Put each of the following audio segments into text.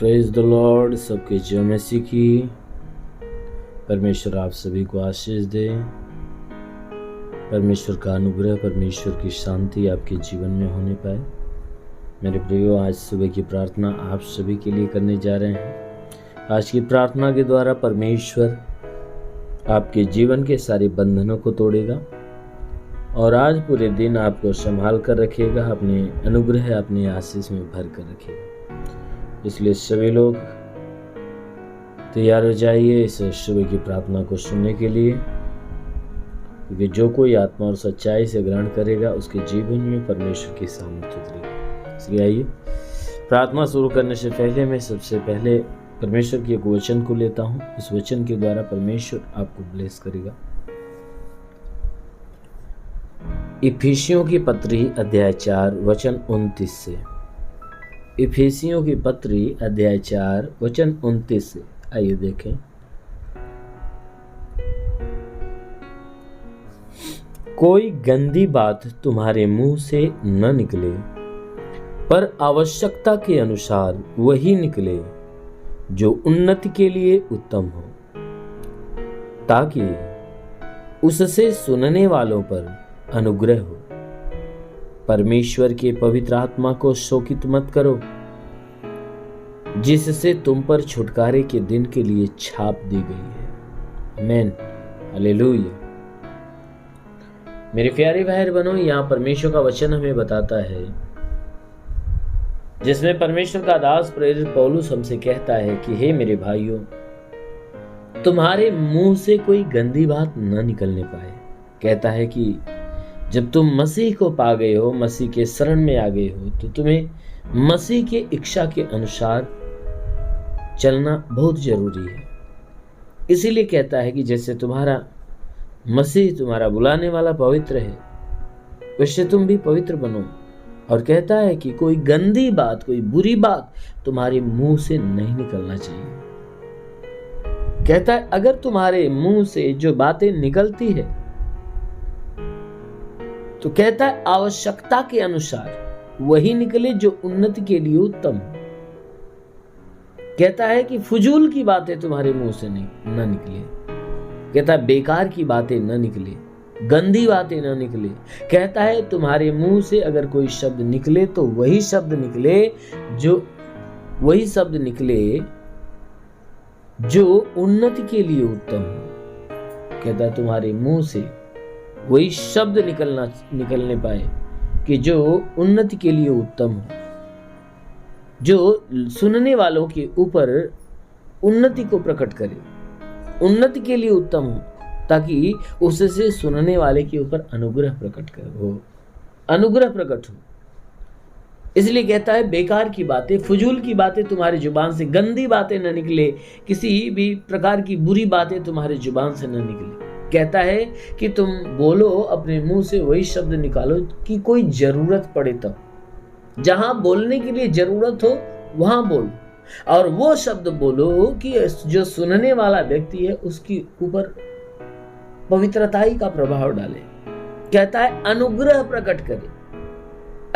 Praise the Lord. सबके जय मसीह की। परमेश्वर आप सभी को आशीष दे। परमेश्वर का अनुग्रह, परमेश्वर की शांति आपके जीवन में होने पाए। मेरे प्रियो, आज सुबह की प्रार्थना आप सभी के लिए करने जा रहे हैं। आज की प्रार्थना के द्वारा परमेश्वर आपके जीवन के सारे बंधनों को तोड़ेगा और आज पूरे दिन आपको संभाल कर रखेगा, अपने अनुग्रह, अपने आशीष में भर कर रखेगा। इसलिए सभी लोग तैयार हो जाइए इस सुबह की प्रार्थना को सुनने के लिए, क्योंकि जो कोई आत्मा और सच्चाई से ग्रहण करेगा उसके जीवन में परमेश्वर की सामर्थ्य उतरेगी। इसलिए आइए, प्रार्थना शुरू करने से पहले मैं सबसे पहले परमेश्वर के एक वचन को लेता हूँ। इस वचन के द्वारा परमेश्वर आपको ब्लेस करेगा। इफिसियों की पत्री अध्याय 4 वचन 29 से। इफिसियों की पत्री अध्याय 4 वचन 29 से आइए देखें। कोई गंदी बात तुम्हारे मुंह से न निकले, पर आवश्यकता के अनुसार वही निकले जो उन्नति के लिए उत्तम हो, ताकि उससे सुनने वालों पर अनुग्रह हो। परमेश्वर के पवित्र आत्मा को शोकित मत करो, जिससे तुम पर छुटकारे के दिन के लिए छाप दी गई है। आमीन, हालेलुया। मेरे प्यारे भाई बहनों, यहाँ परमेश्वर का वचन हमें बताता है, जिसमें परमेश्वर का दास प्रेरित पौलुस हमसे कहता है कि हे मेरे भाइयों, तुम्हारे मुंह से कोई गंदी बात न निकलने पाए। कहता है कि जब तुम मसीह को पा गए हो, मसीह के शरण में आ गए हो, तो तुम्हें मसीह के इच्छा के अनुसार चलना बहुत जरूरी है। इसीलिए कहता है कि जैसे तुम्हारा मसीह, तुम्हारा बुलाने वाला पवित्र है, वैसे तुम भी पवित्र बनो। और कहता है कि कोई गंदी बात, कोई बुरी बात तुम्हारे मुंह से नहीं निकलना चाहिए। कहता है अगर तुम्हारे मुंह से जो बातें निकलती है, तो कहता है आवश्यकता के अनुसार वही निकले जो उन्नति के लिए उत्तम। कहता है कि फजूल की बातें तुम्हारे मुंह से न निकले। कहता है बेकार की बातें न निकले, गंदी बातें न निकले। कहता है तुम्हारे मुंह से अगर कोई शब्द निकले तो वही शब्द निकले जो उन्नति के लिए उत्तम हो। कहता है तुम्हारे मुंह से वही शब्द निकलने पाए कि जो उन्नति के लिए उत्तम हो, जो सुनने वालों के ऊपर उन्नति को प्रकट करे, उन्नति के लिए उत्तम हो, ताकि उससे सुनने वाले के ऊपर अनुग्रह प्रकट हो। इसलिए कहता है बेकार की बातें, फजूल की बातें तुम्हारी जुबान से, गंदी बातें न निकले, किसी भी प्रकार की बुरी बातें तुम्हारी जुबान से न निकले। कहता है कि तुम बोलो, अपने मुंह से वही शब्द निकालो कि कोई जरूरत पड़े तब। जहां बोलने के लिए जरूरत हो वहां बोलो, और वो शब्द बोलो कि जो सुनने वाला व्यक्ति है उसके ऊपर पवित्रताई का प्रभाव डाले। कहता है अनुग्रह प्रकट करे।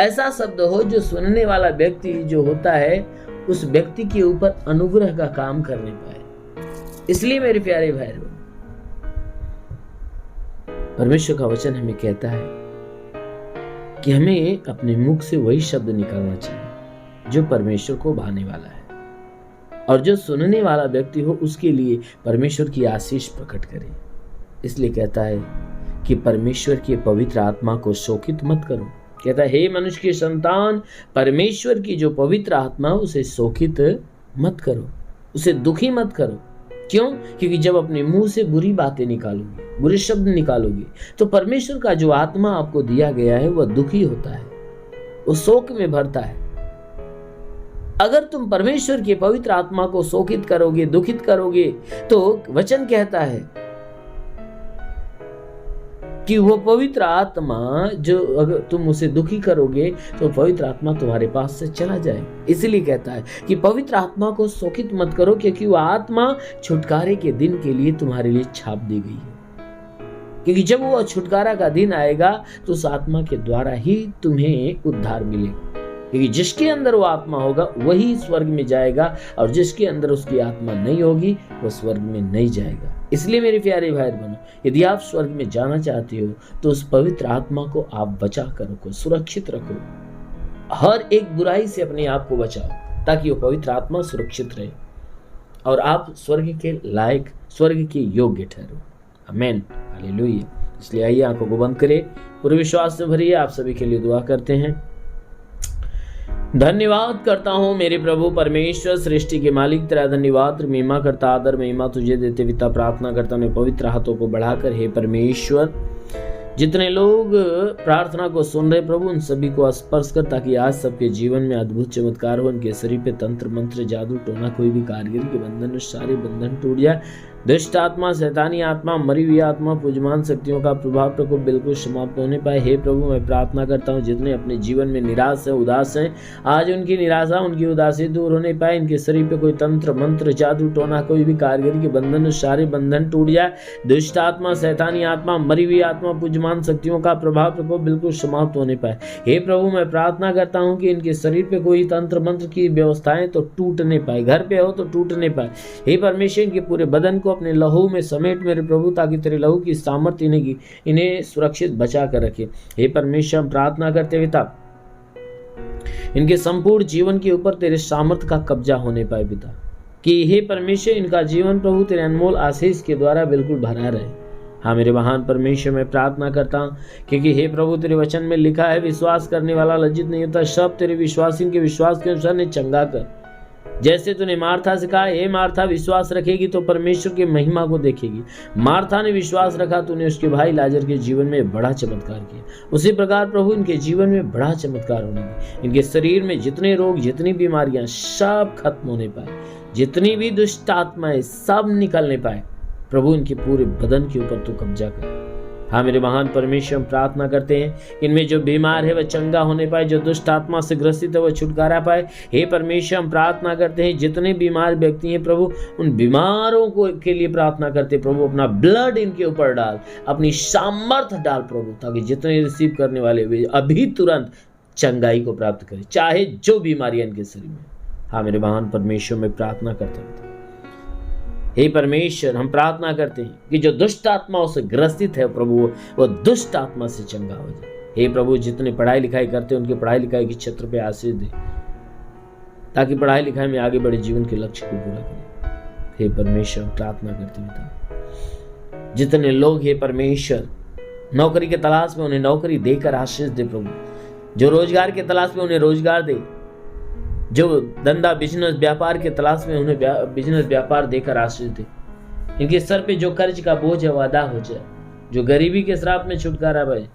ऐसा शब्द हो जो सुनने वाला व्यक्ति जो होता है उस व्यक्ति के ऊपर अनुग्रह का काम करने पाए। इसलिए मेरे प्यारे भाई, परमेश्वर का वचन हमें कहता है कि हमें अपने मुख से वही शब्द निकालना चाहिए जो परमेश्वर को भाने वाला है, और जो सुनने वाला व्यक्ति हो उसके लिए परमेश्वर की आशीष प्रकट करे। इसलिए कहता है कि परमेश्वर के पवित्र आत्मा को शोकित मत करो। कहता है हे मनुष्य के संतान, परमेश्वर की जो पवित्र आत्मा उसे शोकित मत करो, उसे दुखी मत करो। क्यों? क्योंकि जब अपने मुंह से बुरी बातें निकालोगे, बुरे शब्द निकालोगे, तो परमेश्वर का जो आत्मा आपको दिया गया है वह दुखी होता है, वो शोक में भरता है। अगर तुम परमेश्वर के पवित्र आत्मा को शोकित करोगे, दुखित करोगे, तो वचन कहता है कि वो पवित्र आत्मा, जो अगर तुम उसे दुखी करोगे तो पवित्र आत्मा तुम्हारे पास से चला जाए। इसलिए कहता है कि पवित्र आत्मा को शोकित मत करो, क्योंकि वो आत्मा छुटकारे के दिन के लिए तुम्हारे लिए छाप दी गई है। क्योंकि जब वो छुटकारा का दिन आएगा तो उस आत्मा के द्वारा ही तुम्हें उद्धार मिलेगा। क्योंकि जिसके अंदर वो आत्मा होगा वही स्वर्ग में जाएगा, और जिसके अंदर उसकी आत्मा नहीं होगी वो स्वर्ग में नहीं जाएगा। इसलिए मेरे प्यारे भाई बहनों, यदि आप स्वर्ग में जाना चाहते हो तो उस पवित्र आत्मा को आप बचा कर रखो, सुरक्षित रखो। हर एक बुराई से अपने आप को बचाओ ताकि वो पवित्र आत्मा सुरक्षित रहे और आप स्वर्ग के लायक, स्वर्ग के योग्य ठहरो। आमीन, हालेलुया। इसलिए आइए आंखों को बंद करें, पूरे विश्वास से भरिए, आप सभी के लिए दुआ करते हैं। धन्यवाद करता हूँ मेरे प्रभु परमेश्वर, सृष्टि के मालिक, तेरा धन्यवाद, महिमा करता, आदर महिमा तुझे देते पिता। प्रार्थना करता हूँ पवित्र हाथों को बढ़ाकर, हे परमेश्वर, जितने लोग प्रार्थना को सुन रहे प्रभु उन सभी को स्पर्श कर, ताकि आज सबके जीवन में अद्भुत चमत्कार हो। उनके शरीर पे तंत्र मंत्र जादू टोना कोई भी कारीगरी के बंधन, सारे बंधन टूट जाए। दुष्ट आत्मा, शैतानी आत्मा, मरी हुई आत्मा, पूजमान शक्तियों का प्रभाव प्रकोप बिल्कुल समाप्त होने पाए। हे प्रभु, मैं प्रार्थना करता हूँ जितने अपने जीवन में निराश है, उदास है, आज उनकी निराशा, उनकी उदासी दूर होने पाए। इनके शरीर पे कोई तंत्र मंत्र जादू टोना कोई भी कारीगरी के बंधन, सारे बंधन टूट जाए। दुष्ट आत्मा, शैतानी आत्मा, मरी हुई आत्मा, पूजमान शक्तियों का प्रभाव प्रकोप बिल्कुल समाप्त होने पाए। हे प्रभु, मैं प्रार्थना करता हूँ कि इनके शरीर पे कोई तंत्र मंत्र की व्यवस्थाएं तो टूटने पाए, घर पे हो तो टूटने पाए। हे परमेश्वर, इनके पूरे बदन को अपने लहू में समेट मेरे प्रभु, ताकि तेरे लहू की सामर्थ्य इन्हें सुरक्षित बचा कर रखे। हे परमेश्वर, हम प्रार्थना करते पिता, इनके संपूर्ण जीवन के ऊपर तेरे सामर्थ्य का कब्जा होने पाए पिता, कि हे परमेश्वर, इनका जीवन प्रभु तेरे अनमोल आशीष के द्वारा बिल्कुल भरा रहे। हाँ मेरे महान परमेश्वर, मैं प्रार्थना करता हूँ क्योंकि हे प्रभु तेरे वचन में लिखा है, विश्वास करने वाला लज्जित नहीं होता, सब तेरे विश्वासियों के विश्वास के अनुसार ने चंगा कर। जैसे तूने मार्था से कहा, हे मार्था, विश्वास रखेगी तो परमेश्वर की महिमा को देखेगी। मार्था ने विश्वास रखा, तूने उसके भाई लाजर के जीवन में बड़ा चमत्कार किया। उसी प्रकार प्रभु इनके जीवन में बड़ा चमत्कार होने दे। इनके शरीर में जितने रोग, जितनी बीमारियां, सब खत्म होने पाए। जितनी भी दुष्ट आत्माएं सब निकलने पाए। प्रभु इनके पूरे बदन के ऊपर तू कब्जा कर। हाँ मेरे महान परमेश्वर, हम प्रार्थना करते हैं इनमें जो बीमार है वह चंगा होने पाए, जो दुष्ट आत्मा से ग्रसित है वह छुटकारा पाए। हे परमेश्वर, हम प्रार्थना करते हैं जितने बीमार व्यक्ति हैं प्रभु, उन बीमारों को के लिए प्रार्थना करते हैं प्रभु, अपना ब्लड इनके ऊपर डाल, अपनी सामर्थ्य डाल प्रभु, ताकि जितने रिसीव करने वाले वे अभी तुरंत चंगाई को प्राप्त करें, चाहे जो बीमारियां इनके शरीर में। हाँ मेरे महान परमेश्वर, मैं प्रार्थना करता हूँ हे परमेश्वर, हम प्रार्थना करते हैं कि जो दुष्ट आत्माओं से ग्रसित है प्रभु, वो दुष्ट आत्मा से चंगा हो जाए। हे प्रभु, जितने पढ़ाई लिखाई करते हैं उनके पढ़ाई लिखाई के क्षेत्र पे आशीष दे, ताकि पढ़ाई लिखाई में आगे बढ़े, जीवन के लक्ष्य को पूरा करें। हे परमेश्वर, प्रार्थना करते हैं जितने लोग हे परमेश्वर नौकरी के तलाश में, उन्हें नौकरी देकर आशीष दे प्रभु। जो रोजगार के तलाश में, उन्हें रोजगार दे। जो धंधा बिजनेस व्यापार के तलाश में, उन्हें बिजनेस व्यापार देकर आशीष दे। इनके सर पे जो कर्ज का बोझ है वो अदा हो जाए, जो गरीबी के श्राप में छुटकारा पाए।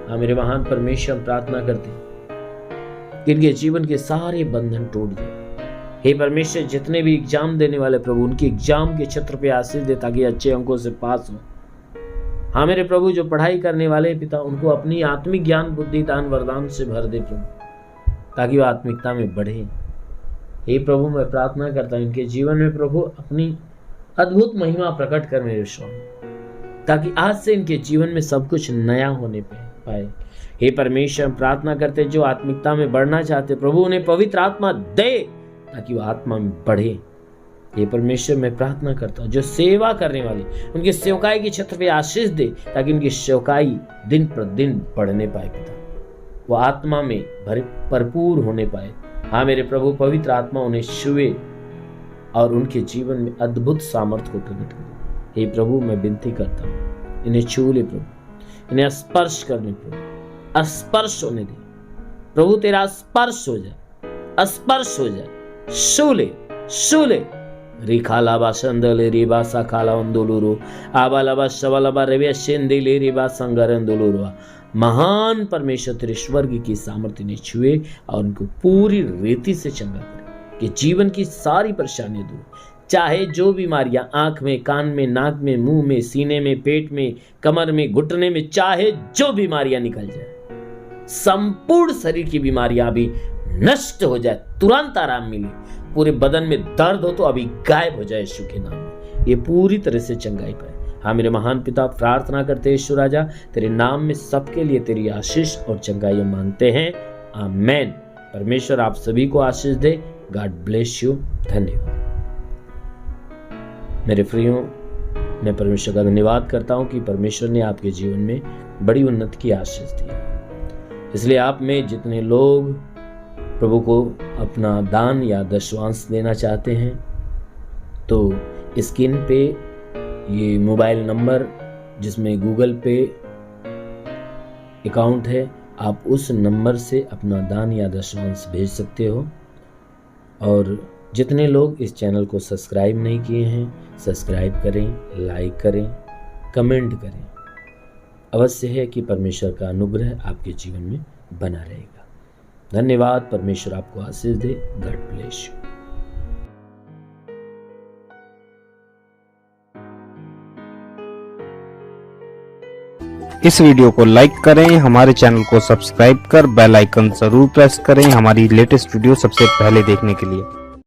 हाँ मेरे महान परमेश्वर, हम प्रार्थना करते हैं कि इनके जीवन के सारे बंधन टूट जाए। हे परमेश्वर, जितने भी एग्जाम देने वाले प्रभु, उनके एग्जाम के क्षेत्र पे आशीष दे, ताकि अच्छे अंकों से पास हो। हाँ मेरे प्रभु, जो पढ़ाई करने वाले पिता, उनको अपनी आत्मिक ज्ञान, बुद्धि, दान, वरदान से भर दे प्रभु, ताकि वह आत्मिकता में बढ़े। हे प्रभु, मैं प्रार्थना करता हूँ इनके जीवन में प्रभु अपनी अद्भुत महिमा प्रकट कर मेरे स्वामी, ताकि आज से इनके जीवन में सब कुछ नया होने पाए। हे परमेश्वर, प्रार्थना करते जो आत्मिकता में बढ़ना चाहते प्रभु, उन्हें पवित्र आत्मा दे ताकि वह आत्मा में बढ़े। हे परमेश्वर, मैं प्रार्थना करता हूँ जो सेवा करने वाले, उनके सेवकाई के क्षेत्र पे आशीष दे, ताकि उनकी सेवकाई दिन प्रतिदिन बढ़ने पाए पिता, वो आत्मा में भरपूर होने पाए। हाँ मेरे प्रभु, पवित्र आत्मा उन्हें छुए और उनके जीवन में अद्भुत सामर्थ्य को प्रकट करे। हे प्रभु, मैं विनती करता हूँ इन्हें छू ले प्रभु, इन्हें स्पर्श करने प्रभु, स्पर्श होने दे प्रभु, तेरा स्पर्श हो जाए, स्पर्श हो जाए, छू ले रिखा लाबा संदले रिबा सखाला अंदोलुरो आबा लाबा शवलाबा रेवे शेंदेले रिबा संगरंदोलुरो। महान परमेश्वर तेरे स्वर्ग की सामर्थ्य ने छुए और उनको पूरी रीति से चंगा करे, कि जीवन की सारी परेशानियां दूर, चाहे जो बीमारियां आंख में, कान में, नाक में, मुंह में, सीने में, पेट में, कमर में, घुटने में, चाहे जो बीमारियां निकल जाए, संपूर्ण शरीर की बीमारियां अभी नष्ट हो जाए, तुरंत आराम मिले। पूरे बदन में दर्द हो तो अभी गायब हो जाए यीशु के नाम में, ये पूरी तरह से चंगाई पाए। हाँ मेरे महान पिता, प्रार्थना करते हैं यीशु राजा, तेरे नाम में सबके लिए तेरी आशीष और चंगाई मांगते हैं, आमेन। परमेश्वर आप सभी को आशीष दे। God bless you. धन्यवाद। मेरे प्रियो, मैं परमेश्वर का धन्यवाद करता हूं कि परमेश्वर ने आपके जीवन में बड़ी उन्नति की आशीष दी। इसलिए आप में जितने लोग प्रभु को अपना दान या दशवांश देना चाहते हैं, तो स्क्रीन पे ये मोबाइल नंबर जिसमें गूगल पे अकाउंट है, आप उस नंबर से अपना दान या दशवांश भेज सकते हो। और जितने लोग इस चैनल को सब्सक्राइब नहीं किए हैं, सब्सक्राइब करें, लाइक करें, कमेंट करें। अवश्य है कि परमेश्वर का अनुग्रह आपके जीवन में बना रहेगा। धन्यवाद। परमेश्वर आपको आशीष दे। God bless you. इस वीडियो को लाइक करें, हमारे चैनल को सब्सक्राइब कर बेल आइकन जरूर प्रेस करें हमारी लेटेस्ट वीडियो सबसे पहले देखने के लिए।